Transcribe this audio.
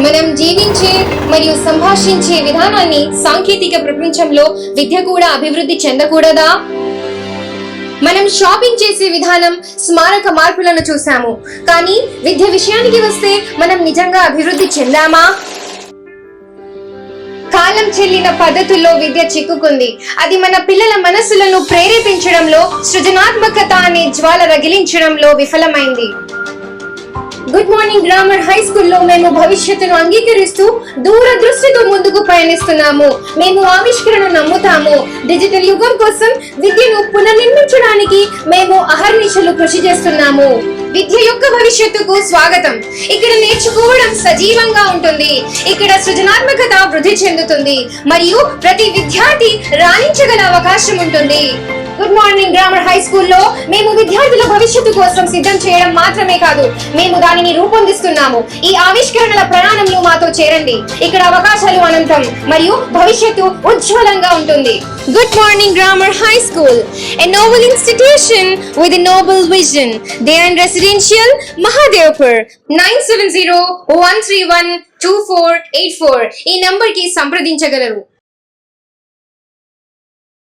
మనం జీవించే మరియు సంభాషించే విధానాన్ని సాంకేతిక ప్రపంచంలో విద్య కూడా అభివృద్ధి చెందకూడదా? మనం షాపింగ్ చేసే విధానం స్మారక మార్పులను చూసాము, కానీ విద్య విషయానికి వస్తే మనం నిజంగా అభివృద్ధి చెందామా? కాలం చెల్లిన పద్ధతుల్లో విద్య చిక్కుకుంది. అది మన పిల్లల మనస్సులను ప్రేరేపించడంలో, సృజనాత్మకత అనే జ్వాల రగిలించడంలో విఫలమైంది. గుడ్ మార్నింగ్ గ్రామర్ హై స్కూల్లో మేము భవిష్యత్తును అంగీకరిస్తూ దూరదృష్టితో ముందుకు పయనిస్తున్నాము. మేము ఆవిష్కరణ నమ్ముతాము. డిజిటల్ యుగం కోసం విద్యను పునర్నిర్మించడానికి మేము అహర్నిశలు కృషి చేస్తున్నాము. విద్య యొక్క భవిష్యత్తుకు స్వాగతం. ఇక్కడ నేర్చుకోవడం సజీవంగా ఉంటుంది. ఇక్కడ సృజనాత్మకత వృద్ధి చెందుతుంది మరియు ప్రతి విద్యార్థి రాణించగల అవకాశం ఉంటుంది. గుడ్ మార్నింగ్ గ్రామర్ హై స్కూల్లో మేము విద్యార్థుల భవిష్యత్తు కోసం సిద్ధం చేయడం మాత్రమే కాదు, మేము దానిని రూపొందిస్తున్నాము. ఈ ఆవిష్కరణల ప్రయాణంలో మాతో చేరండి. ఇక్కడ అవకాశాలు అనంతం మరియు భవిష్యత్తు ఉజ్వలంగా ఉంటుంది. Good morning Grammar High School, a noble institution with a noble vision. They are in residential Mahadevpur. 970-131-2484 ఈ నంబర్ కి సంప్రదించగలరు.